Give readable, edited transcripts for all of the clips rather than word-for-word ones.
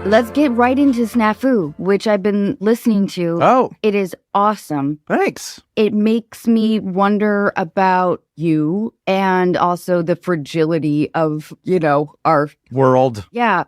Let's get right into SNAFU, which I've been listening to. Oh. It is awesome. Thanks. It makes me wonder about you and also the fragility of, our world. Yeah.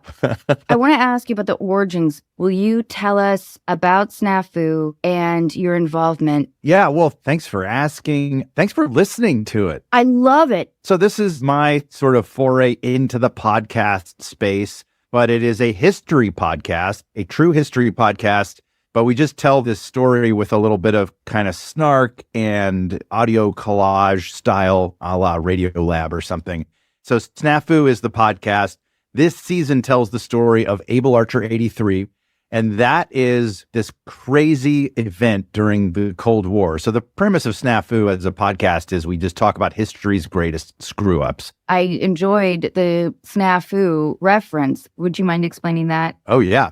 I want to ask you about the origins. Will you tell us about SNAFU and your involvement? Yeah, well, thanks for asking. Thanks for listening to it. I love it. So this is my sort of foray into the podcast space, but it is a history podcast, a true history podcast. But we just tell this story with a little bit of kind of snark and audio collage style, a la Radio Lab or something. So SNAFU is the podcast. This season tells the story of Able Archer 83. And that is this crazy event during the Cold War. So the premise of SNAFU as a podcast is we just talk about history's greatest screw-ups. I enjoyed the SNAFU reference. Would you mind explaining that? Oh, yeah.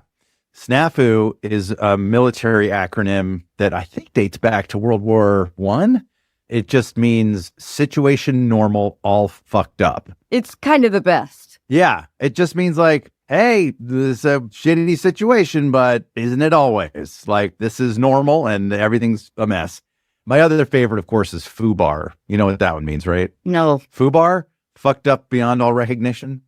SNAFU is a military acronym that I think dates back to World War I. It just means situation normal, all fucked up. It's kind of the best. Yeah. It just means like, hey, this is a shitty situation, but isn't it always? Like, this is normal and everything's a mess. My other favorite, of course, is FUBAR. You know what that one means, right? No. FUBAR? Fucked up beyond all recognition.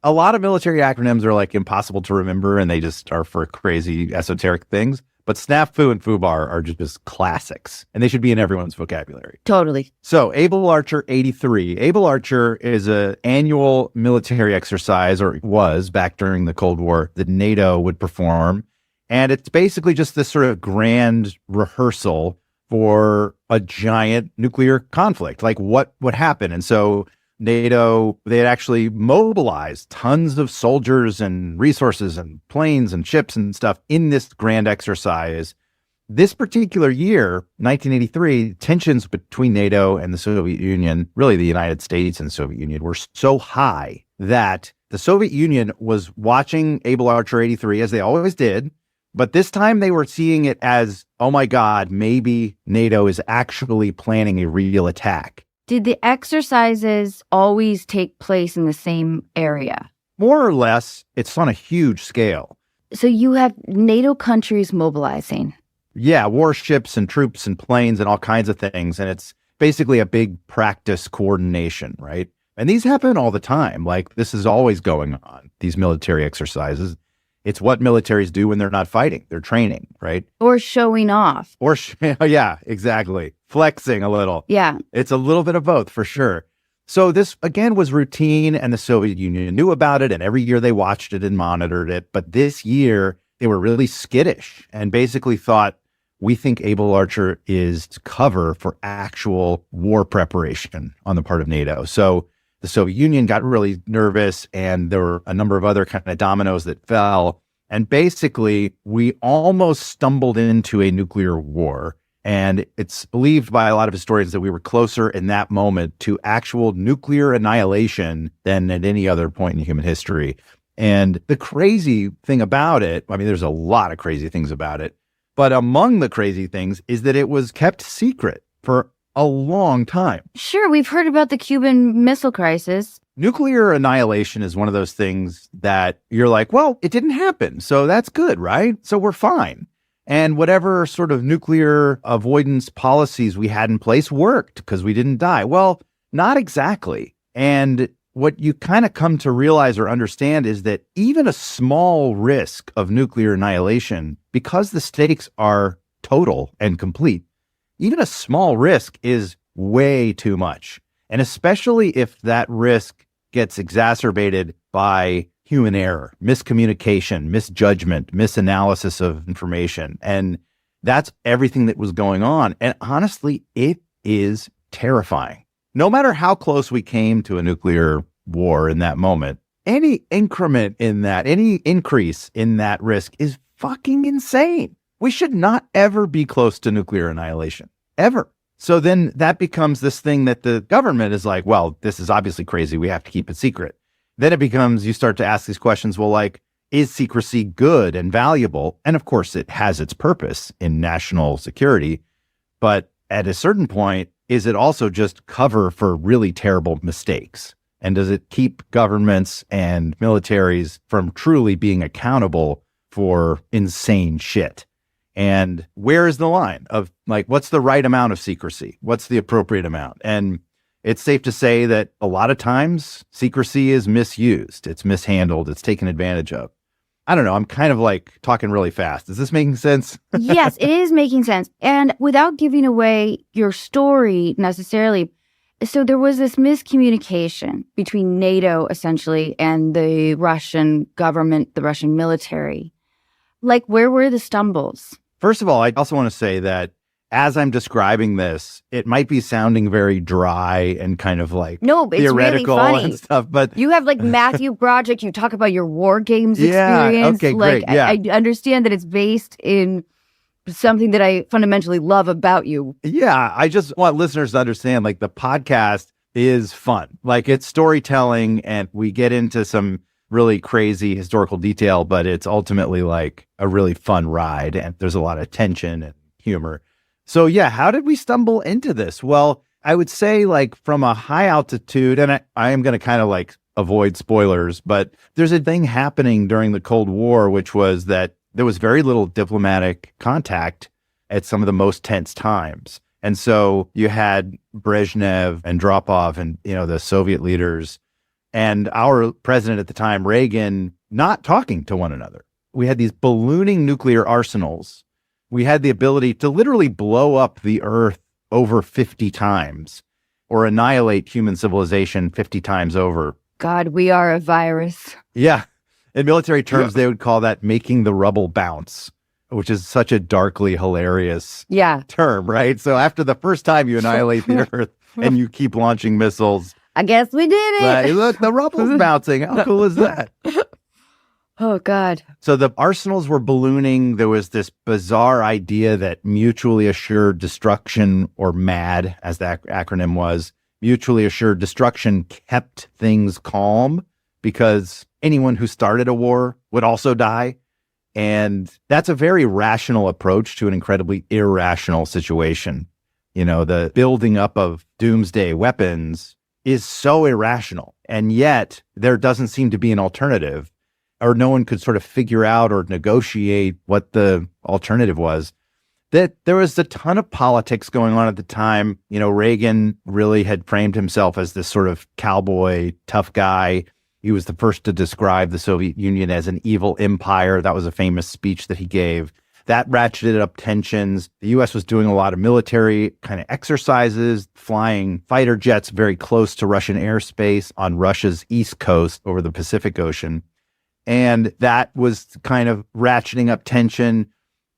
A lot of military acronyms are like impossible to remember and they just are for crazy esoteric things. But SNAFU and FUBAR are just classics and they should be in everyone's vocabulary. Totally. So Able Archer 83. Able Archer is an annual military exercise, or it was back during the Cold War, that NATO would perform. And it's basically just this sort of grand rehearsal for a giant nuclear conflict, like what would happen. And so NATO, they had actually mobilized tons of soldiers and resources and planes and ships and stuff in this grand exercise. This particular year, 1983, tensions between NATO and the Soviet Union, really the United States and the Soviet Union, were so high that the Soviet Union was watching Able Archer 83, as they always did. But this time they were seeing it as, oh my God, maybe NATO is actually planning a real attack. Did the exercises always take place in the same area? More or less, it's on a huge scale. So you have NATO countries mobilizing. Yeah, warships and troops and planes and all kinds of things. And it's basically a big practice coordination, right? And these happen all the time. Like, this is always going on, these military exercises. It's what militaries do when they're not fighting. They're training, right? Or showing off. Or, yeah, exactly. Flexing a little. Yeah. It's a little bit of both, for sure. So this, again, was routine, and the Soviet Union knew about it, and every year they watched it and monitored it. But this year, they were really skittish and basically thought, we think Able Archer is cover for actual war preparation on the part of NATO. So the Soviet Union got really nervous, and there were a number of other kind of dominoes that fell. And basically, we almost stumbled into a nuclear war. And it's believed by a lot of historians that we were closer in that moment to actual nuclear annihilation than at any other point in human history. And the crazy thing about it, I mean, there's a lot of crazy things about it, but among the crazy things is that it was kept secret for a long time. Sure, we've heard about the Cuban Missile Crisis. Nuclear annihilation is one of those things that you're like, well, it didn't happen, so that's good, right? So we're fine. And whatever sort of nuclear avoidance policies we had in place worked because we didn't die. Well, not exactly. And what you kind of come to realize or understand is that even a small risk of nuclear annihilation, because the stakes are total and complete, even a small risk is way too much. And especially if that risk gets exacerbated by human error, miscommunication, misjudgment, misanalysis of information. And that's everything that was going on. And honestly, it is terrifying. No matter how close we came to a nuclear war in that moment, any increment in that, any increase in that risk is fucking insane. We should not ever be close to nuclear annihilation, ever. So then that becomes this thing that the government is like, well, this is obviously crazy. We have to keep it secret. Then it becomes, you start to ask these questions, well, like, is secrecy good and valuable? And of course, it has its purpose in national security. But at a certain point, is it also just cover for really terrible mistakes? And does it keep governments and militaries from truly being accountable for insane shit? And where is the line of like, what's the right amount of secrecy? What's the appropriate amount? And it's safe to say that a lot of times secrecy is misused. It's mishandled. It's taken advantage of. I don't know. I'm kind of like talking really fast. Is this making sense? Yes, it is making sense. And without giving away your story necessarily, so there was this miscommunication between NATO essentially and the Russian government, the Russian military. Like, where were the stumbles? First of all, I also want to say that as I'm describing this, it might be sounding very dry and kind of like no, but theoretical it's really funny. And stuff. But you have like Matthew Project. You talk about your war games experience. Okay, like, great. Yeah. I understand that it's based in something that I fundamentally love about you. Yeah, I just want listeners to understand, like, the podcast is fun. Like, it's storytelling, and we get into some really crazy historical detail, but it's ultimately like a really fun ride, and there's a lot of tension and humor. So yeah, how did we stumble into this? Well, I would say like from a high altitude, and I am going to kind of like avoid spoilers, but there's a thing happening during the Cold War, which was that there was very little diplomatic contact at some of the most tense times. And so you had Brezhnev and Andropov and, the Soviet leaders and our president at the time, Reagan, not talking to one another. We had these ballooning nuclear arsenals. We had the ability to literally blow up the Earth over 50 times or annihilate human civilization 50 times over. God, we are a virus. Yeah. In military terms, they would call that making the rubble bounce, which is such a darkly hilarious term, right? So after the first time you annihilate the Earth and you keep launching missiles. I guess we did it. Look, the rubble's bouncing. How cool is that? Oh, God. So the arsenals were ballooning. There was this bizarre idea that mutually assured destruction, or MAD, as the acronym was, mutually assured destruction kept things calm because anyone who started a war would also die. And that's a very rational approach to an incredibly irrational situation. The building up of doomsday weapons is so irrational. And yet there doesn't seem to be an alternative, or no one could sort of figure out or negotiate what the alternative was. That there was a ton of politics going on at the time. Reagan really had framed himself as this sort of cowboy, tough guy. He was the first to describe the Soviet Union as an evil empire. That was a famous speech that he gave. That ratcheted up tensions. The U.S. was doing a lot of military kind of exercises, flying fighter jets very close to Russian airspace on Russia's east coast over the Pacific Ocean. And that was kind of ratcheting up tension.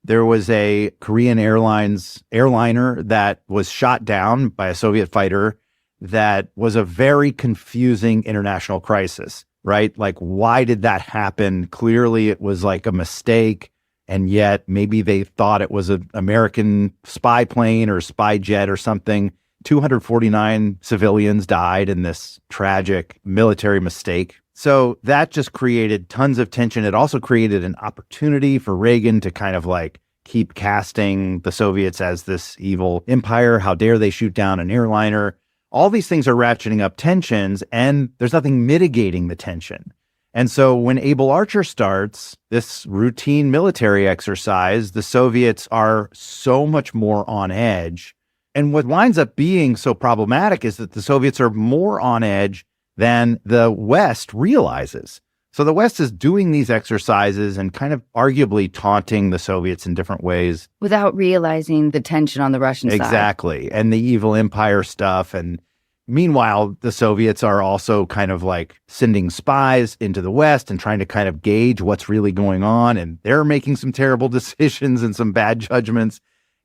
There was a Korean Airlines airliner that was shot down by a Soviet fighter. That was a very confusing international crisis, right? Like, why did that happen? Clearly, it was like a mistake. And yet maybe they thought it was an American spy plane or spy jet or something. 249 civilians died in this tragic military mistake. So that just created tons of tension. It also created an opportunity for Reagan to kind of like keep casting the Soviets as this evil empire. How dare they shoot down an airliner? All these things are ratcheting up tensions, and there's nothing mitigating the tension. And so when Able Archer starts this routine military exercise, the Soviets are so much more on edge. And what winds up being so problematic is that the Soviets are more on edge than the West realizes. So the West is doing these exercises and kind of arguably taunting the Soviets in different ways. Without realizing the tension on the Russian side. Exactly. And the evil empire stuff. And meanwhile, the Soviets are also kind of like sending spies into the West and trying to kind of gauge what's really going on. And they're making some terrible decisions and some bad judgments.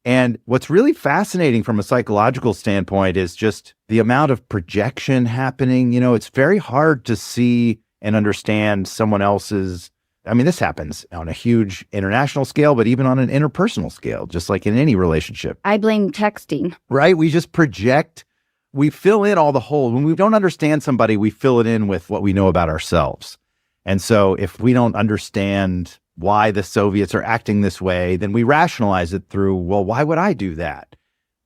And what's really fascinating from a psychological standpoint is just the amount of projection happening. It's very hard to see and understand someone else's. I mean, this happens on a huge international scale, but even on an interpersonal scale, just like in any relationship. I blame texting. Right? We just project. We fill in all the holes. When we don't understand somebody, we fill it in with what we know about ourselves. And so if we don't understand why the Soviets are acting this way, then we rationalize it through, well, why would I do that?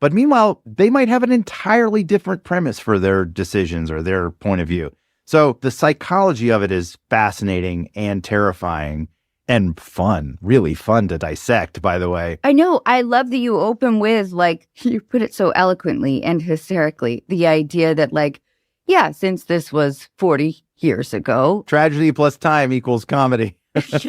But meanwhile, they might have an entirely different premise for their decisions or their point of view. So the psychology of it is fascinating and terrifying and fun, really fun to dissect, by the way. I know. I love that you open with, like, you put it so eloquently and hysterically, the idea that, like, yeah, since this was 40 years ago. Tragedy plus time equals comedy. Let's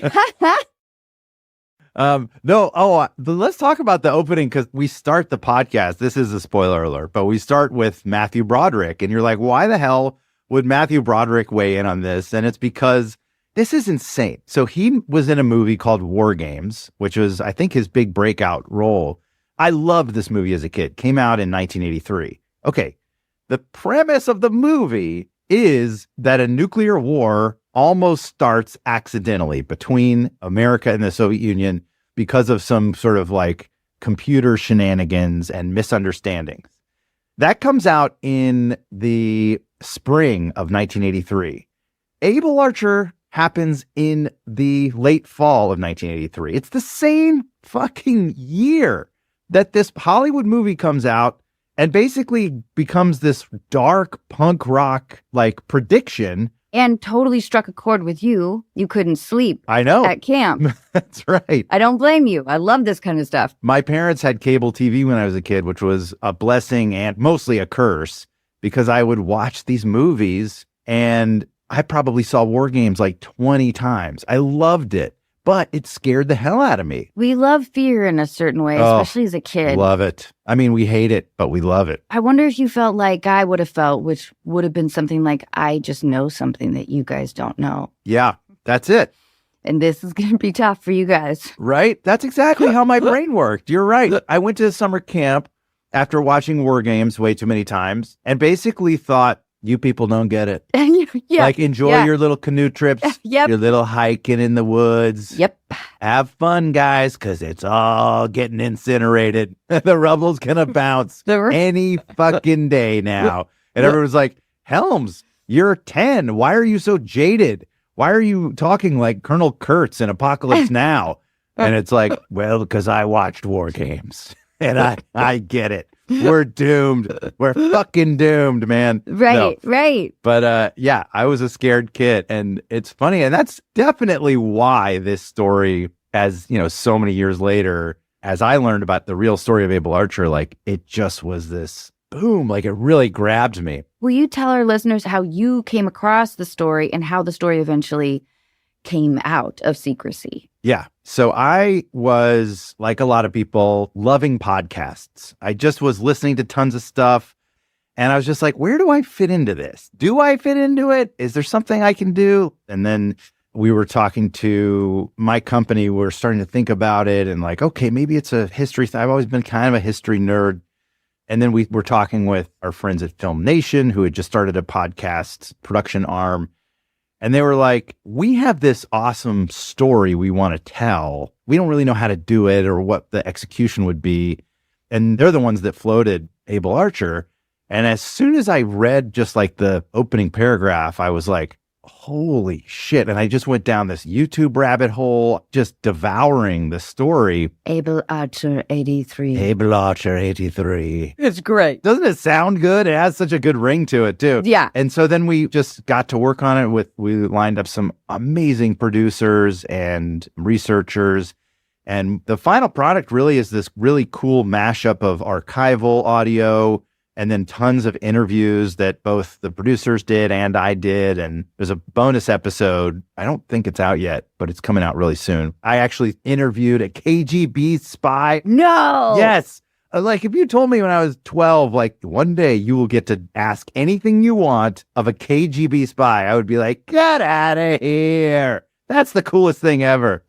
talk about the opening because we start the podcast. This is a spoiler alert, but we start with Matthew Broderick. And you're like, why the hell would Matthew Broderick weigh in on this? And it's because this is insane. So he was in a movie called War Games, which was, I think, his big breakout role. I loved this movie as a kid. Came out in 1983. Okay. The premise of the movie is that a nuclear war almost starts accidentally between America and the Soviet Union because of some sort of like computer shenanigans and misunderstandings. That comes out in the spring of 1983. Able Archer happens in the late fall of 1983. It's the same fucking year that this Hollywood movie comes out and basically becomes this dark punk rock like prediction. And totally struck a chord with you. You couldn't sleep. I know. At camp. That's right. I don't blame you. I love this kind of stuff. My parents had cable TV when I was a kid, which was a blessing and mostly a curse because I would watch these movies and I probably saw War Games like 20 times. I loved it, but it scared the hell out of me. We love fear in a certain way, especially as a kid. Love it. I mean, we hate it, but we love it. I wonder if you felt like I would have felt, which would have been something like, I just know something that you guys don't know. Yeah, that's it. And this is going to be tough for you guys. Right? That's exactly how my brain worked. You're right. I went to summer camp after watching War Games way too many times and basically thought, you people don't get it. Yeah. Like, enjoy your little canoe trips, Yep. your little hiking in the woods. Yep. Have fun, guys, because it's all getting incinerated. The rubble's going to bounce any fucking day now. And everyone's like, Helms, you're 10. Why are you so jaded? Why are you talking like Colonel Kurtz in Apocalypse Now? And it's like, well, because I watched War Games. And I get it. We're doomed. We're fucking doomed, man. Right, right. But yeah, I was a scared kid. And it's funny. And that's definitely why this story, as you know, so many years later, as I learned about the real story of Able Archer, like it just was this boom, like it really grabbed me. Will you tell our listeners how you came across the story and how the story eventually came out of secrecy? Yeah. So I was, like a lot of people, loving podcasts. I just was listening to tons of stuff. And I was just like, where do I fit into this? Do I fit into it? Is there something I can do? And then we were talking to my company. We were starting to think about it and like, okay, maybe it's a history thing. I've always been kind of a history nerd. And then we were talking with our friends at Film Nation, who had just started a podcast production arm. And they were like, we have this awesome story we want to tell. We don't really know how to do it or what the execution would be. And they're the ones that floated Able Archer. And as soon as I read just like the opening paragraph, I was like, holy shit. And I just went down this YouTube rabbit hole, just devouring the story. Able Archer 83. Able Archer 83. It's great. Doesn't it sound good? It has such a good ring to it too. Yeah. And so then we just got to work on it we lined up some amazing producers and researchers. And the final product really is this really cool mashup of archival audio and then tons of interviews that both the producers did and I did. And there's a bonus episode. I don't think it's out yet, but it's coming out really soon. I actually interviewed a KGB spy. No. Yes. Like if you told me when I was 12, like one day you will get to ask anything you want of a KGB spy, I would be like, get out of here. That's the coolest thing ever.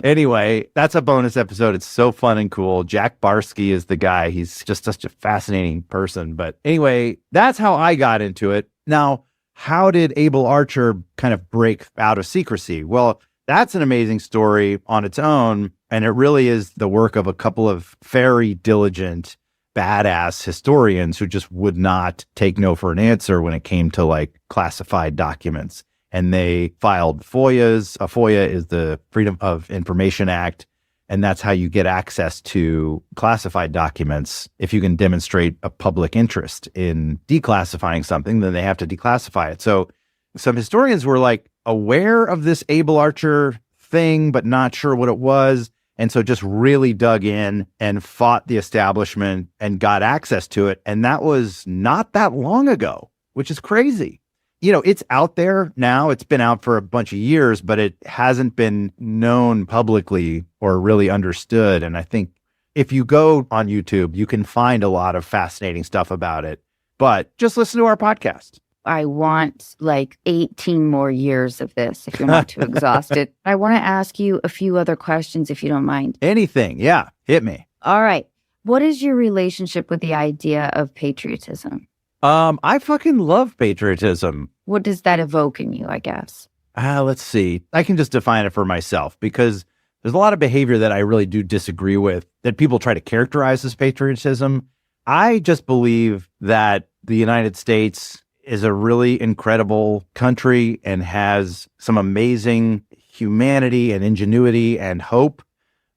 Anyway, that's a bonus episode. It's so fun and cool. Jack Barsky is the guy. He's just such a fascinating person. But anyway, that's how I got into it. Now, how did Able Archer kind of break out of secrecy? Well, that's an amazing story on its own. And it really is the work of a couple of very diligent, badass historians who just would not take no for an answer when it came to like classified documents. And they filed FOIAs. A FOIA is the Freedom of Information Act. And that's how you get access to classified documents. If you can demonstrate a public interest in declassifying something, then they have to declassify it. So some historians were like aware of this Able Archer thing, but not sure what it was. And so just really dug in and fought the establishment and got access to it. And that was not that long ago, which is crazy. You know, it's out there now. It's been out for a bunch of years, but it hasn't been known publicly or really understood. And I think if you go on YouTube, you can find a lot of fascinating stuff about it. But just listen to our podcast. I want like 18 more years of this if you're not too exhausted. I want to ask you a few other questions if you don't mind. Anything. Yeah. Hit me. All right. What is your relationship with the idea of patriotism? I fucking love patriotism. What does that evoke in you, I guess? Let's see. I can just define it for myself because there's a lot of behavior that I really do disagree with that people try to characterize as patriotism. I just believe that the United States is a really incredible country and has some amazing humanity and ingenuity and hope.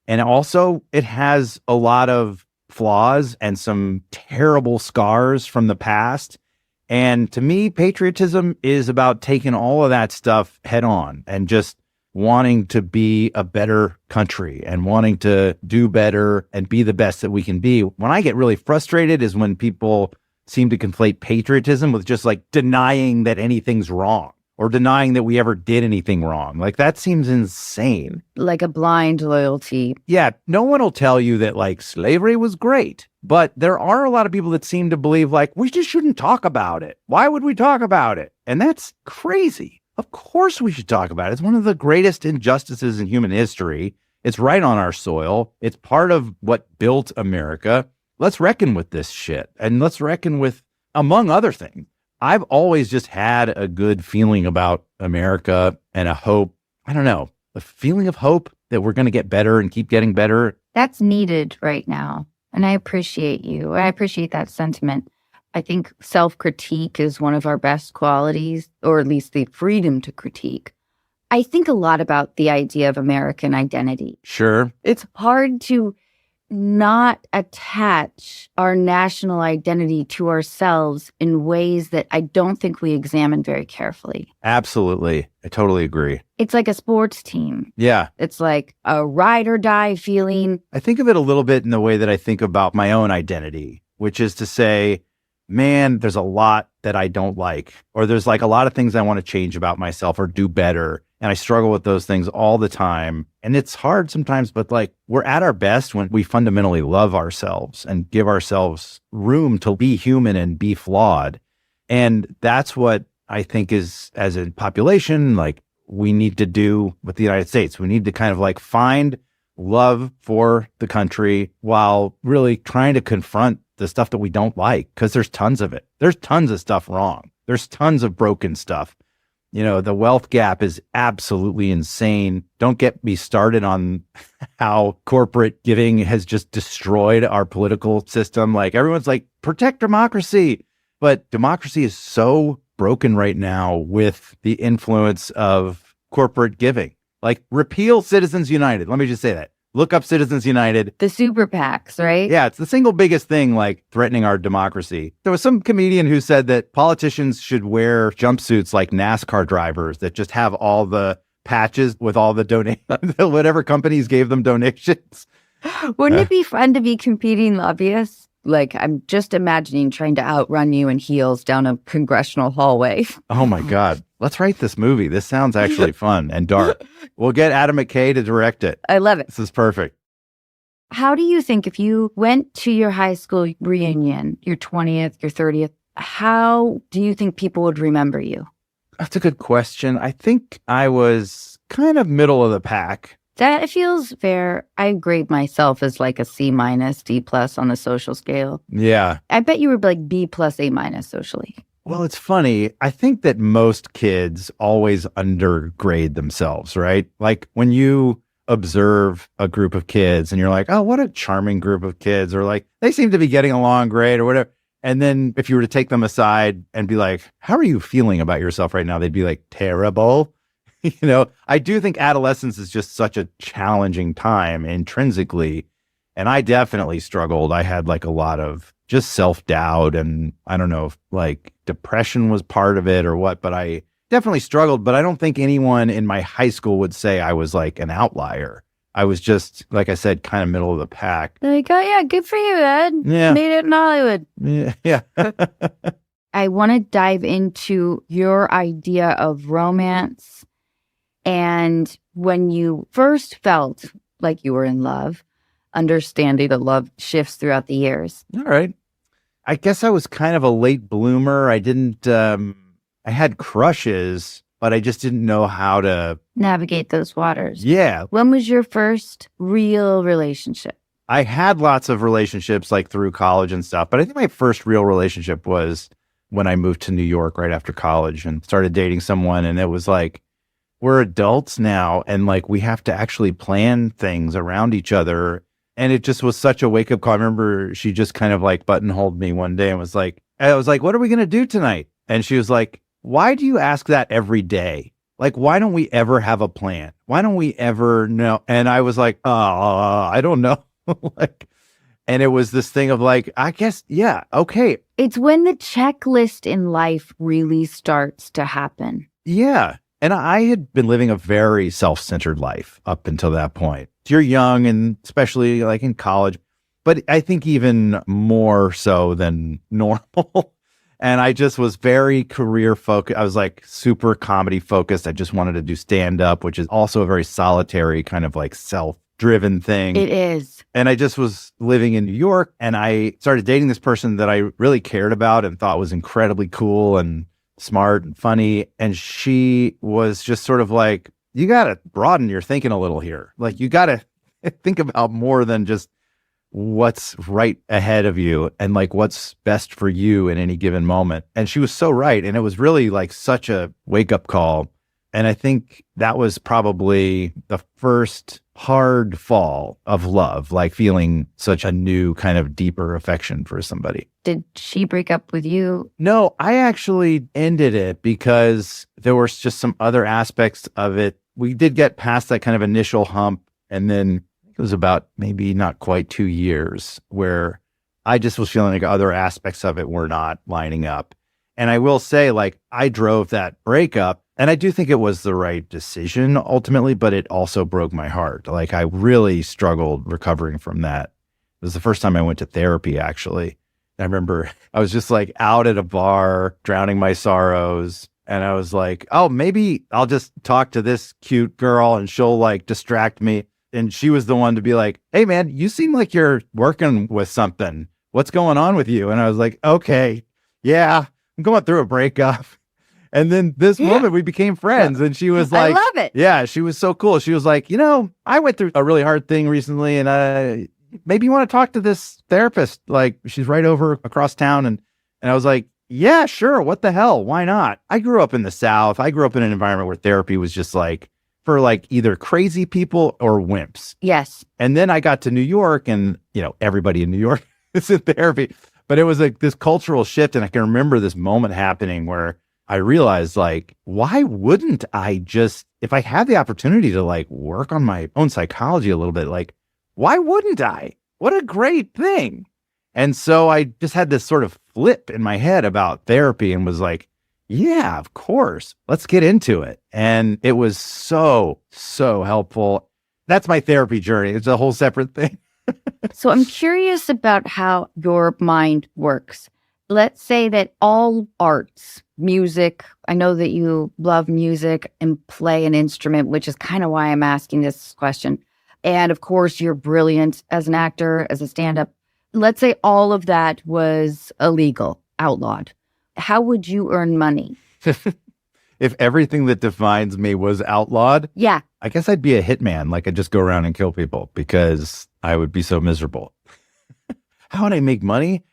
And also it has a lot of flaws and some terrible scars from the past. And to me, patriotism is about taking all of that stuff head on and just wanting to be a better country and wanting to do better and be the best that we can be. When I get really frustrated is when people seem to conflate patriotism with just like denying that anything's wrong or denying that we ever did anything wrong. Like that seems insane. Like a blind loyalty. Yeah, no one will tell you that like slavery was great, but there are a lot of people that seem to believe like we just shouldn't talk about it. Why would we talk about it? And that's crazy. Of course we should talk about it. It's one of the greatest injustices in human history. It's right on our soil. It's part of what built America. Let's reckon with this shit. And let's reckon with, among other things, I've always just had a good feeling about America and a hope. I don't know, a feeling of hope that we're going to get better and keep getting better. That's needed right now. And I appreciate you. I appreciate that sentiment. I think self-critique is one of our best qualities, or at least the freedom to critique. I think a lot about the idea of American identity. Sure. It's hard to not attach our national identity to ourselves in ways that I don't think we examine very carefully. Absolutely. I totally agree. It's like a sports team. Yeah. It's like a ride or die feeling. I think of it a little bit in the way that I think about my own identity, which is to say, man, there's a lot that I don't like, or there's like a lot of things I want to change about myself or do better. And I struggle with those things all the time. And it's hard sometimes, but like we're at our best when we fundamentally love ourselves and give ourselves room to be human and be flawed. And that's what I think is, as a population, like we need to do with the United States. We need to kind of like find love for the country while really trying to confront the stuff that we don't like, because there's tons of it. There's tons of stuff wrong. There's tons of broken stuff. You know, the wealth gap is absolutely insane. Don't get me started on how corporate giving has just destroyed our political system. Like everyone's like, protect democracy. But democracy is so broken right now with the influence of corporate giving. Like repeal Citizens United. Let me just say that. Look up Citizens United. The super PACs, right? Yeah, it's the single biggest thing like threatening our democracy. There was some comedian who said that politicians should wear jumpsuits like NASCAR drivers that just have all the patches with all the donations, whatever companies gave them donations. Wouldn't it be fun to be competing lobbyists? Like, I'm just imagining trying to outrun you in heels down a congressional hallway. Oh my God. Let's write this movie. This sounds actually fun and dark. We'll get Adam McKay to direct it. I love it. This is perfect. How do you think if you went to your high school reunion, your 20th, your 30th, how do you think people would remember you? That's a good question. I think I was kind of middle of the pack. That feels fair. I grade myself as like a C minus, D plus on the social scale. Yeah. I bet you were like B plus, A minus socially. Well, it's funny. I think that most kids always undergrade themselves, right? Like when you observe a group of kids and you're like, oh, what a charming group of kids, or like they seem to be getting along great or whatever. And then if you were to take them aside and be like, how are you feeling about yourself right now? They'd be like, terrible. I do think adolescence is just such a challenging time intrinsically. And I definitely struggled. I had like a lot of just self-doubt, and I don't know if like depression was part of it or what, but I definitely struggled. But I don't think anyone in my high school would say I was like an outlier. I was just, like I said, kind of middle of the pack. Like, oh yeah, good for you, Ed. Yeah. Made it in Hollywood. Yeah. I want to dive into your idea of romance and when you first felt like you were in love, understanding that love shifts throughout the years. All right. I guess I was kind of a late bloomer. I had crushes, but I just didn't know how to navigate those waters. Yeah. When was your first real relationship? I had lots of relationships like through college and stuff, but I think my first real relationship was when I moved to New York right after college and started dating someone. And it was like, we're adults now, and like we have to actually plan things around each other. And it just was such a wake up call. I remember she just kind of like buttonholed me one day and was like, I was like, what are we going to do tonight? And she was like, why do you ask that every day? Like, why don't we ever have a plan? Why don't we ever know? And I was like, I don't know. And it was this thing of like, I guess, yeah, okay. It's when the checklist in life really starts to happen. Yeah. And I had been living a very self-centered life up until that point. You're young, and especially like in college, but I think even more so than normal. And I just was very career focused. I was like super comedy focused. I just wanted to do stand up, which is also a very solitary kind of like self-driven thing. It is. And I just was living in New York, and I started dating this person that I really cared about and thought was incredibly cool and smart and funny. And she was just sort of like, you got to broaden your thinking a little here. Like, you got to think about more than just what's right ahead of you and like what's best for you in any given moment. And she was so right. And it was really like such a wake up call. And I think that was probably the first hard fall of love, like feeling such a new kind of deeper affection for somebody. Did she break up with you? No, I actually ended it because there was just some other aspects of it. We did get past that kind of initial hump. And then it was about maybe not quite 2 years where I just was feeling like other aspects of it were not lining up. And I will say, like, I drove that breakup. And I do think it was the right decision ultimately, but it also broke my heart. Like, I really struggled recovering from that. It was the first time I went to therapy, actually. I remember I was just like out at a bar, drowning my sorrows. And I was like, oh, maybe I'll just talk to this cute girl and she'll like distract me. And she was the one to be like, hey, man, you seem like you're working with something. What's going on with you? And I was like, okay, yeah, I'm going through a breakup. And then this woman, we became friends, and she was like, I love it. Yeah, she was so cool. She was like, I went through a really hard thing recently, and maybe you want to talk to this therapist. Like, she's right over across town. And I was like, yeah, sure. What the hell? Why not? I grew up in the South. I grew up in an environment where therapy was just like for like either crazy people or wimps. Yes. And then I got to New York, and, everybody in New York is in therapy. But it was like this cultural shift. And I can remember this moment happening where I realized, like, why wouldn't I just, if I had the opportunity to like work on my own psychology a little bit, like, why wouldn't I? What a great thing. And so I just had this sort of flip in my head about therapy and was like, yeah, of course, let's get into it. And it was so, so helpful. That's my therapy journey. It's a whole separate thing. So I'm curious about how your mind works. Let's say that all arts, music, I know that you love music and play an instrument, which is kind of why I'm asking this question. And of course, you're brilliant as an actor, as a stand-up. Let's say all of that was illegal, outlawed. How would you earn money? If everything that defines me was outlawed, yeah, I guess I'd be a hitman. Like, I'd just go around and kill people because I would be so miserable. How would I make money?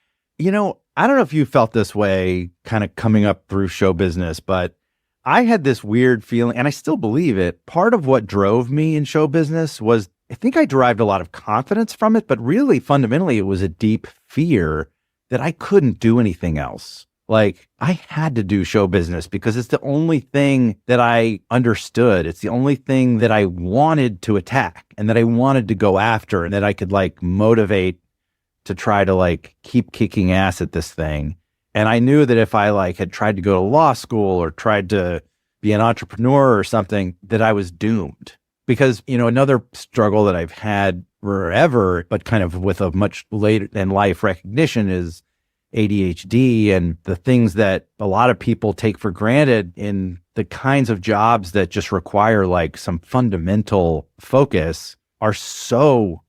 I don't know if you felt this way kind of coming up through show business, but I had this weird feeling, and I still believe it. Part of what drove me in show business was, I think I derived a lot of confidence from it, but really fundamentally it was a deep fear that I couldn't do anything else. Like, I had to do show business because it's the only thing that I understood. It's the only thing that I wanted to attack and that I wanted to go after and that I could like motivate to try to like keep kicking ass at this thing. And I knew that if I like had tried to go to law school or tried to be an entrepreneur or something, that I was doomed. Because, you know, another struggle that I've had forever, but kind of with a much later in life recognition is ADHD and the things that a lot of people take for granted in the kinds of jobs that just require like some fundamental focus are so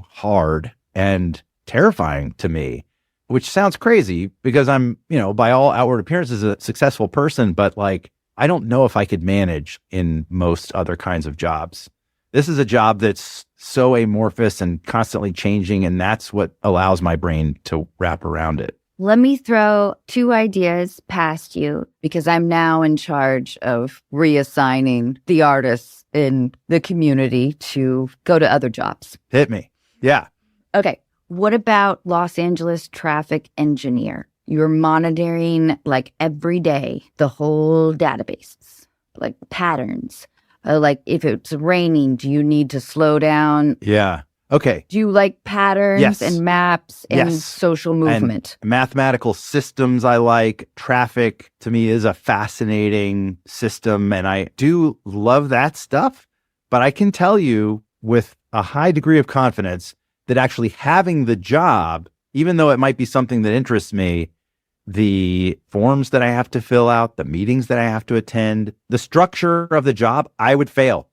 hard and terrifying to me, which sounds crazy because I'm, you know, by all outward appearances, a successful person, but like, I don't know if I could manage in most other kinds of jobs. This is a job that's so amorphous and constantly changing, and that's what allows my brain to wrap around it. Let me throw 2 ideas past you because I'm now in charge of reassigning the artists in the community to go to other jobs. Hit me. Yeah. Okay. What about Los Angeles traffic engineer? You're monitoring like every day, the whole database, like patterns. Like if it's raining, do you need to slow down? Yeah. Okay. Do you like patterns Yes. and maps and Yes. social movement? And mathematical systems I like. Traffic to me is a fascinating system, and I do love that stuff. But I can tell you with a high degree of confidence that actually having the job, even though it might be something that interests me, the forms that I have to fill out, the meetings that I have to attend, the structure of the job, I would fail.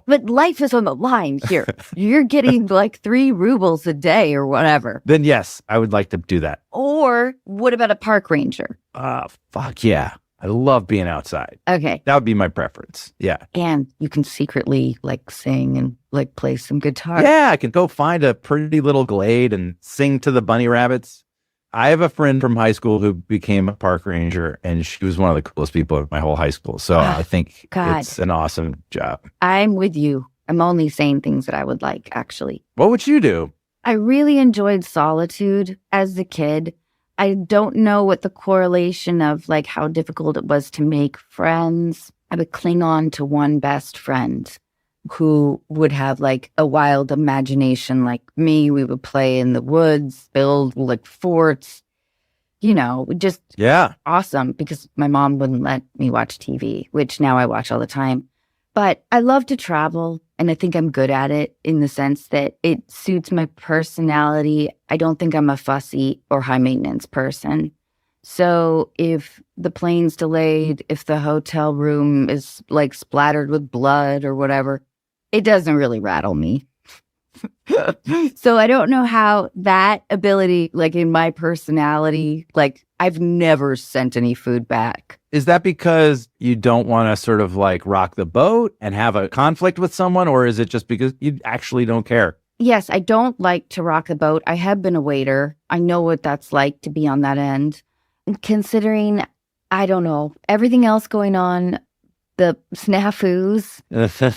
But life is on the line here. You're getting like 3 rubles a day or whatever. Then yes, I would like to do that. Or what about a park ranger? Fuck yeah. I love being outside. Okay. That would be my preference. Yeah. And you can secretly like sing and like play some guitar. Yeah, I can go find a pretty little glade and sing to the bunny rabbits. I have a friend from high school who became a park ranger, and she was one of the coolest people in my whole high school. So I think it's an awesome job. I'm with you. I'm only saying things that I would like, actually. What would you do? I really enjoyed solitude as a kid. I don't know what the correlation of like how difficult it was to make friends. I would cling on to one best friend who would have like a wild imagination like me. We would play in the woods, build like forts, you know, just awesome because my mom wouldn't let me watch TV, which now I watch all the time. But I love to travel, and I think I'm good at it in the sense that it suits my personality. I don't think I'm a fussy or high maintenance person. So if the plane's delayed, if the hotel room is like splattered with blood or whatever, it doesn't really rattle me. So I don't know how that ability, like in my personality, like I've never sent any food back. Is that because you don't want to sort of like rock the boat and have a conflict with someone, or is it just because you actually don't care? Yes, I don't like to rock the boat. I have been a waiter. I know what that's like to be on that end. Considering, I don't know, everything else going on, the SNAFUs,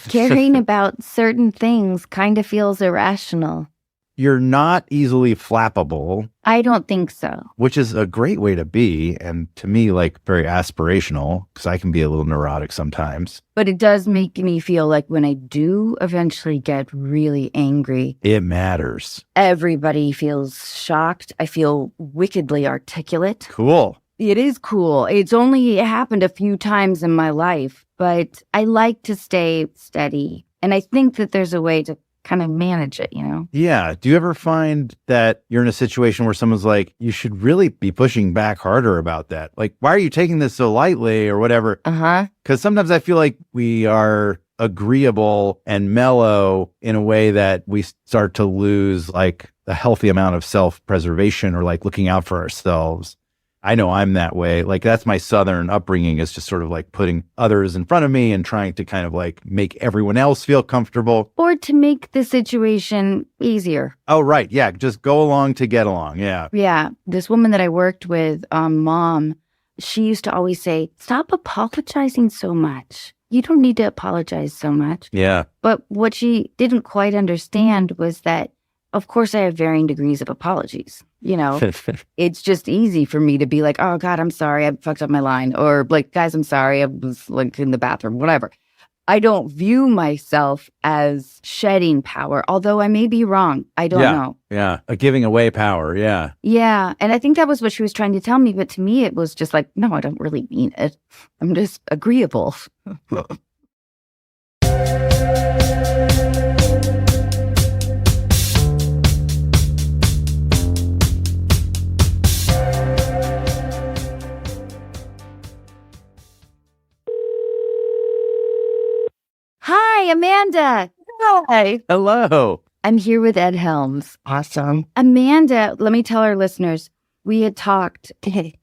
caring about certain things kind of feels irrational. You're not easily flappable. I don't think so. Which is a great way to be, and to me, like very aspirational, because I can be a little neurotic sometimes. But it does make me feel like when I do eventually get really angry, it matters. Everybody feels shocked. I feel wickedly articulate. Cool. It is cool. It's only happened a few times in my life, but I like to stay steady. And I think that there's a way to kind of manage it, you know? Yeah. Do you ever find that you're in a situation where someone's like, you should really be pushing back harder about that? Like, why are you taking this so lightly or whatever? Because sometimes I feel like we are agreeable and mellow in a way that we start to lose like a healthy amount of self-preservation or like looking out for ourselves. I know I'm that way. Like that's my Southern upbringing, is just sort of like putting others in front of me and trying to kind of like make everyone else feel comfortable. Or to make the situation easier. Oh, right. Yeah. Just go along to get along. Yeah. Yeah. This woman that I worked with, mom, she used to always say, stop apologizing so much. You don't need to apologize so much. Yeah. But what she didn't quite understand was that Of course, I have varying degrees of apologies. It's just easy for me to be like, oh, God, I'm sorry. I fucked up my line. Or like, guys, I'm sorry. I was like in the bathroom, whatever. I don't view myself as shedding power, although I may be wrong. I don't know. Yeah. A giving away power. Yeah. Yeah. And I think that was what she was trying to tell me. But to me, it was just like, no, I don't really mean it. I'm just agreeable. Hi, Amanda. Hi. Hello. I'm here with Ed Helms. Awesome. Amanda, let me tell our listeners, we had talked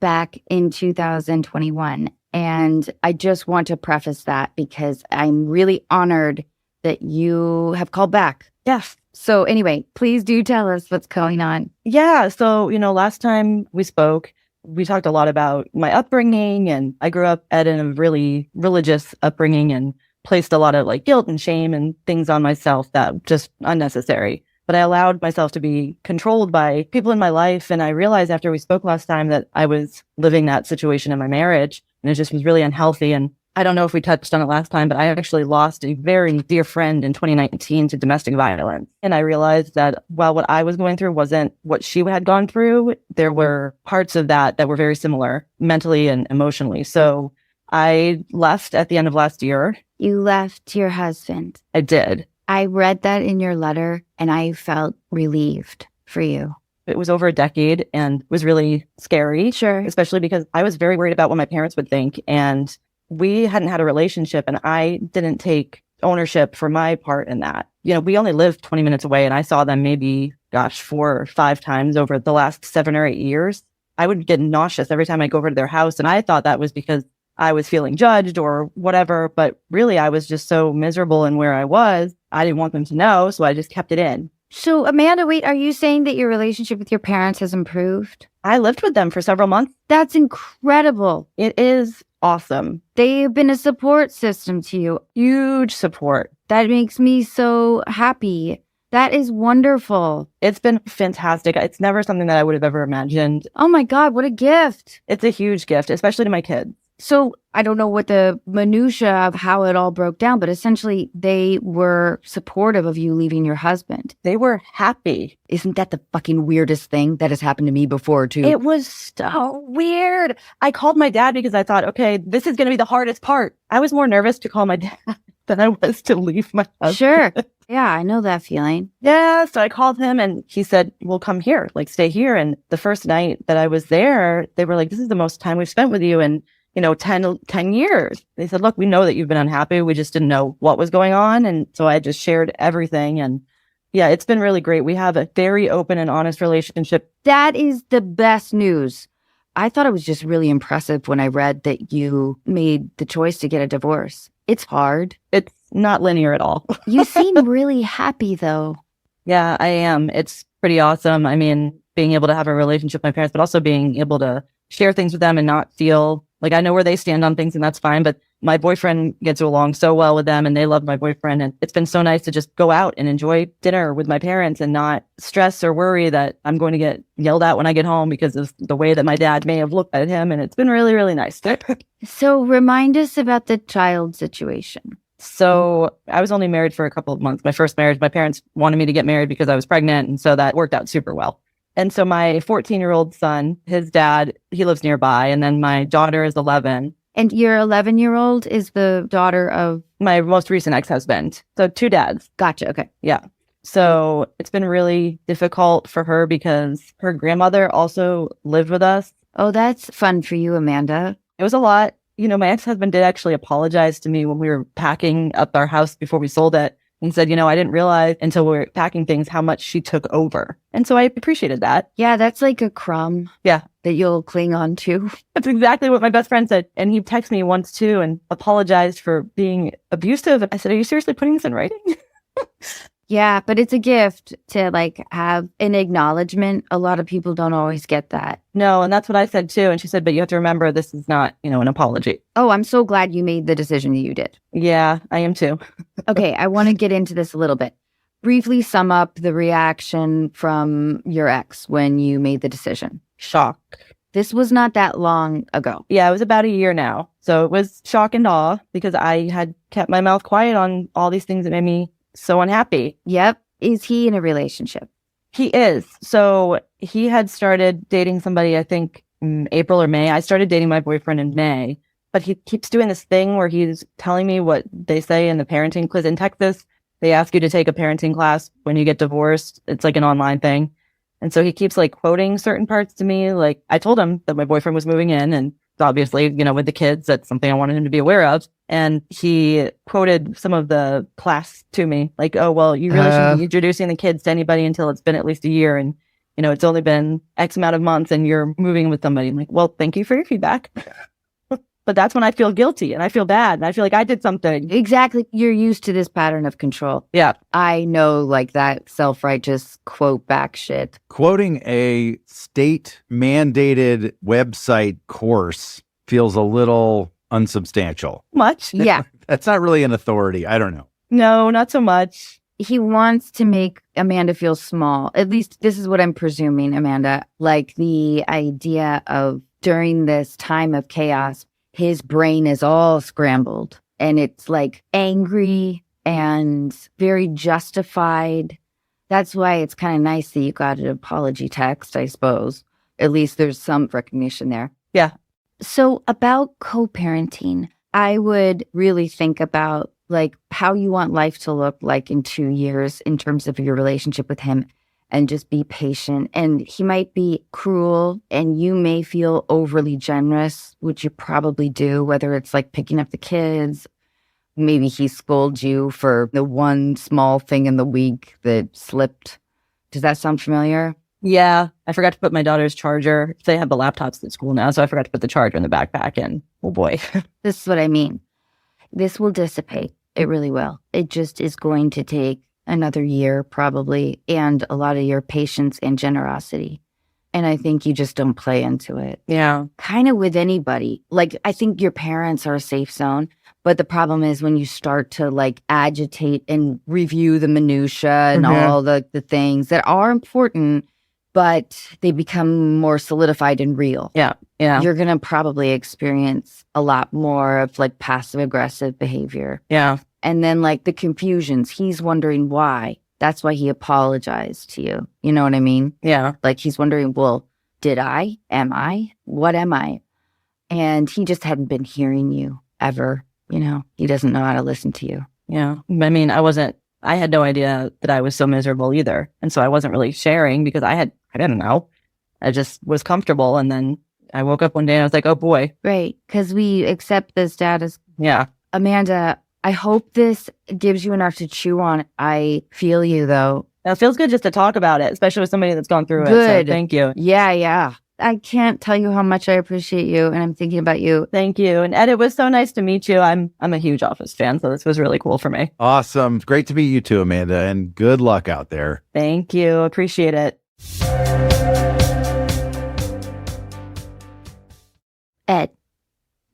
back in 2021, and I just want to preface that because I'm really honored that you have called back. Yes. So anyway, please do tell us what's going on. Yeah. So, last time we spoke, we talked a lot about my upbringing, and I grew up in a really religious upbringing and placed a lot of like guilt and shame and things on myself that just unnecessary. But I allowed myself to be controlled by people in my life. And I realized after we spoke last time that I was living that situation in my marriage, and it just was really unhealthy. And I don't know if we touched on it last time, but I actually lost a very dear friend in 2019 to domestic violence. And I realized that while what I was going through wasn't what she had gone through, there were parts of that were very similar mentally and emotionally. So I left at the end of last year. You left your husband. I did. I read that in your letter and I felt relieved for you. It was over a decade and was really scary. Sure. Especially because I was very worried about what my parents would think. And we hadn't had a relationship and I didn't take ownership for my part in that. We only lived 20 minutes away and I saw them maybe, 4 or 5 times over the last 7 or 8 years. I would get nauseous every time I go over to their house. And I thought that was because I was feeling judged or whatever, but really I was just so miserable in where I was. I didn't want them to know, so I just kept it in. So, Amanda, wait, are you saying that your relationship with your parents has improved? I lived with them for several months. That's incredible. It is awesome. They've been a support system to you. Huge support. That makes me so happy. That is wonderful. It's been fantastic. It's never something that I would have ever imagined. Oh my God, what a gift. It's a huge gift, especially to my kids. So I don't know what the minutia of how it all broke down, but essentially they were supportive of you leaving your husband. They were happy. Isn't that the fucking weirdest thing that has happened to me before too? It was so weird. I called my dad because I thought, okay, this is going to be the hardest part. I was more nervous to call my dad than I was to leave my husband. Sure. Yeah, I know that feeling. Yeah. So I called him and he said, well, come here, like stay here. And the first night that I was there, they were like, this is the most time we've spent with you. And 10 years. They said, look, we know that you've been unhappy. We just didn't know what was going on. And so I just shared everything. And yeah, it's been really great. We have a very open and honest relationship. That is the best news. I thought it was just really impressive when I read that you made the choice to get a divorce. It's hard. It's not linear at all. You seem really happy though. Yeah, I am. It's pretty awesome. I mean, being able to have a relationship with my parents, but also being able to share things with them and not feel like I know where they stand on things and that's fine. But my boyfriend gets along so well with them and they love my boyfriend. And it's been so nice to just go out and enjoy dinner with my parents and not stress or worry that I'm going to get yelled at when I get home because of the way that my dad may have looked at him. And it's been really, really nice. So remind us about the child situation. So I was only married for a couple of months. My first marriage, my parents wanted me to get married because I was pregnant. And so that worked out super well. And so my 14-year-old son, his dad, he lives nearby. And then my daughter is 11. And your 11-year-old is the daughter of? My most recent ex-husband. So 2 dads. Gotcha. Okay. Yeah. So it's been really difficult for her because her grandmother also lived with us. Oh, that's fun for you, Amanda. It was a lot. My ex-husband did actually apologize to me when we were packing up our house before we sold it. And said, I didn't realize until we were packing things how much she took over. And so I appreciated that. Yeah, that's like a crumb. Yeah. That you'll cling on to. That's exactly what my best friend said. And he texted me once too and apologized for being abusive. I said, are you seriously putting this in writing? Yeah, but it's a gift to have an acknowledgement. A lot of people don't always get that. No, and that's what I said too. And she said, but you have to remember this is not, an apology. Oh, I'm so glad you made the decision that you did. Yeah, I am too. Okay, I want to get into this a little bit. briefly sum up the reaction from your ex when you made the decision. Shock. This was not that long ago. Yeah, it was about a year now. So it was shock and awe because I had kept my mouth quiet on all these things that made me so unhappy. Yep. Is he in a relationship? He is. So he had started dating somebody, I think, in April or May. I started dating my boyfriend in May, but he keeps doing this thing where he's telling me what they say in the parenting class. In Texas, they ask you to take a parenting class when you get divorced. It's like an online thing. And so he keeps like quoting certain parts to me. Like I told him that my boyfriend was moving in and obviously, with the kids, that's something I wanted him to be aware of. And he quoted some of the class to me like, oh, well, you really shouldn't be introducing the kids to anybody until it's been at least a year. And, it's only been X amount of months and you're moving with somebody. I'm like, well, thank you for your feedback. But that's when I feel guilty and I feel bad and I feel like I did something. Exactly. You're used to this pattern of control. Yeah. I know like that self-righteous quote back shit. Quoting a state mandated website course feels a little unsubstantial. Much? Yeah. That's not really an authority. I don't know. No, not so much. He wants to make Amanda feel small. At least this is what I'm presuming, Amanda. Like the idea of during this time of chaos, his brain is all scrambled and it's like angry and very justified. That's why it's kind of nice that you got an apology text, I suppose. At least there's some recognition there. Yeah. So about co-parenting, I would really think about like how you want life to look like in 2 years in terms of your relationship with him. And just be patient. And he might be cruel and you may feel overly generous, which you probably do, whether it's like picking up the kids. Maybe he scolds you for the one small thing in the week that slipped. Does that sound familiar? Yeah. I forgot to put my daughter's charger. They have the laptops at school now, so I forgot to put the charger in the backpack and oh boy. This is what I mean. This will dissipate. It really will. It just is going to take another year probably, and a lot of your patience and generosity. And I think you just don't play into it. Yeah. Kind of with anybody. Like, I think your parents are a safe zone, but the problem is when you start to like agitate and review the minutia and all the things that are important, but they become more solidified and real. Yeah. Yeah. You're going to probably experience a lot more of like passive aggressive behavior. Yeah. And then like the confusions, he's wondering why. That's why he apologized to you. You know what I mean? Yeah. Like he's wondering, well, did I? Am I? What am I? And he just hadn't been hearing you ever. He doesn't know how to listen to you. Yeah. I mean, I had no idea that I was so miserable either. And so I wasn't really sharing because I didn't know. I just was comfortable. And then I woke up one day and I was like, oh boy. Right. Because we accept the status. Yeah. Amanda, I hope this gives you enough to chew on. I feel you, though. It feels good just to talk about it, especially with somebody that's gone through it. Good. So thank you. Yeah. I can't tell you how much I appreciate you, and I'm thinking about you. Thank you. And Ed, it was so nice to meet you. I'm a huge Office fan, so this was really cool for me. Awesome. Great to meet you too, Amanda, and good luck out there. Thank you. Appreciate it. Ed,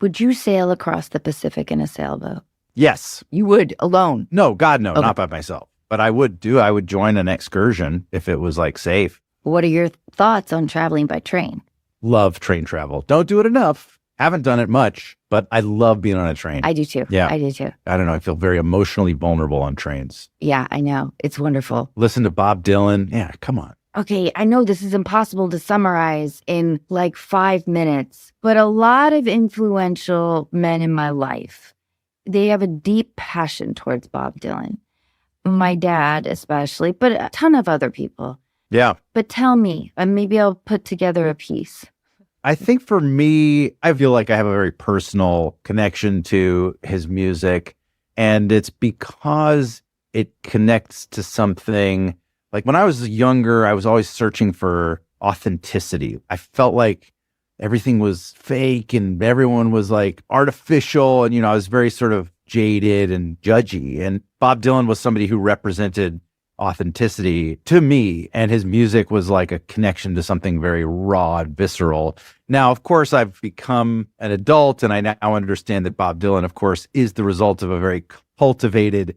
would you sail across the Pacific in a sailboat? Yes. You would, alone? No, God, no, Okay. not by myself. But I would join an excursion if it was like safe. What are your thoughts on traveling by train? Love train travel. Don't do it enough. Haven't done it much, but I love being on a train. I do too. Yeah. I do too. I don't know. I feel very emotionally vulnerable on trains. Yeah, I know. It's wonderful. Listen to Bob Dylan. Yeah, come on. Okay, I know this is impossible to summarize in like 5 minutes, but a lot of influential men in my life, they have a deep passion towards Bob Dylan. My dad especially, but a ton of other people. Yeah. But tell me, and maybe I'll put together a piece. I think for me, I feel like I have a very personal connection to his music. And it's because it connects to something. Like when I was younger, I was always searching for authenticity. I felt like everything was fake and everyone was like artificial. And, I was very sort of jaded and judgy. And Bob Dylan was somebody who represented authenticity to me, and his music was like a connection to something very raw and visceral. Now, of course, I've become an adult and I now understand that Bob Dylan, of course, is the result of a very cultivated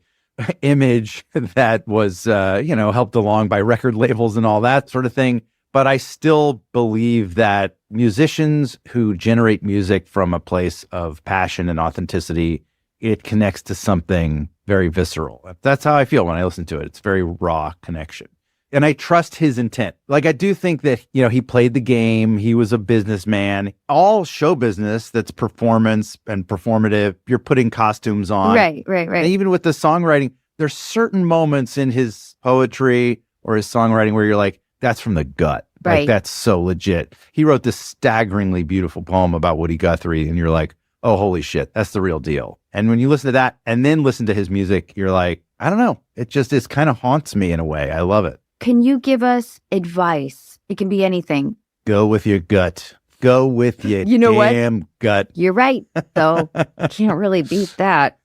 image that was, helped along by record labels and all that sort of thing. But I still believe that musicians who generate music from a place of passion and authenticity, it connects to something very visceral. That's how I feel when I listen to it. It's a very raw connection. And I trust his intent. Like, I do think that, he played the game. He was a businessman. All show business that's performance and performative, you're putting costumes on. Right. And even with the songwriting, there's certain moments in his poetry or his songwriting where you're like, that's from the gut. Right. Like, that's so legit. He wrote this staggeringly beautiful poem about Woody Guthrie, and you're like, oh, holy shit, that's the real deal. And when you listen to that and then listen to his music, you're like, I don't know. It just kind of haunts me in a way. I love it. Can you give us advice? It can be anything. Go with your gut. Go with your You know what? damn gut. You're right, though. Can't really beat that.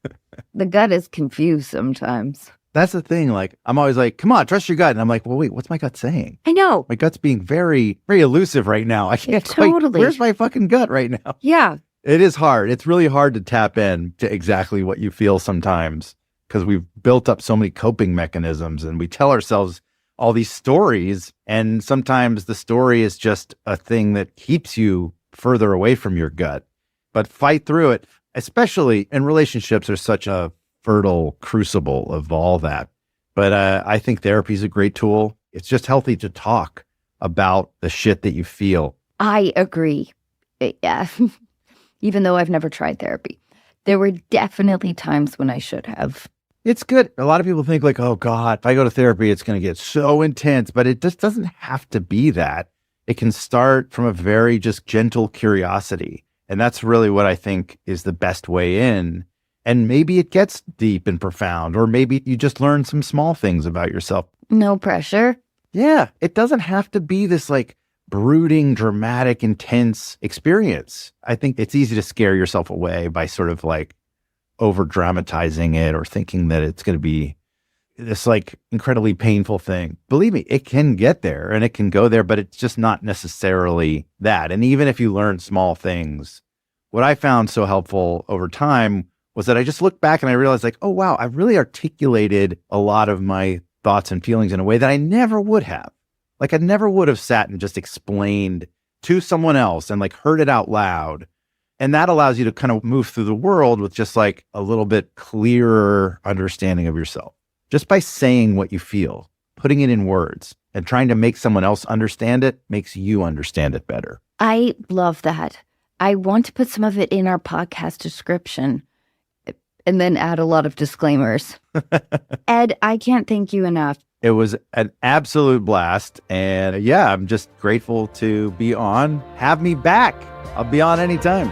The gut is confused sometimes. That's the thing. Like, I'm always like, come on, trust your gut. And I'm like, well, wait, what's my gut saying? I know. My gut's being very, very elusive right now. I can't Totally. where's my fucking gut right now? Yeah. It is hard. It's really hard to tap in to exactly what you feel sometimes because we've built up so many coping mechanisms and we tell ourselves all these stories. And sometimes the story is just a thing that keeps you further away from your gut. But fight through it, especially in relationships are such a fertile crucible of all that. But I think therapy is a great tool. It's just healthy to talk about the shit that you feel. I agree. Yeah. Even though I've never tried therapy. There were definitely times when I should have. It's good. A lot of people think like, oh God, if I go to therapy, it's going to get so intense, but it just doesn't have to be that. It can start from a very just gentle curiosity. And that's really what I think is the best way in. And maybe it gets deep and profound, or maybe you just learn some small things about yourself. No pressure. Yeah. It doesn't have to be this like brooding, dramatic, intense experience. I think it's easy to scare yourself away by sort of like over dramatizing it or thinking that it's going to be this like incredibly painful thing. Believe me, it can get there and it can go there, but it's just not necessarily that. And even if you learn small things, what I found so helpful over time was that I just looked back and I realized like, oh, wow, I've really articulated a lot of my thoughts and feelings in a way that I never would have. Like I never would have sat and just explained to someone else and like heard it out loud. And that allows you to kind of move through the world with just like a little bit clearer understanding of yourself. Just by saying what you feel, putting it in words and trying to make someone else understand it makes you understand it better. I love that. I want to put some of it in our podcast description and then add a lot of disclaimers. Ed, I can't thank you enough. It was an absolute blast. And yeah, I'm just grateful to be on. Have me back. I'll be on anytime.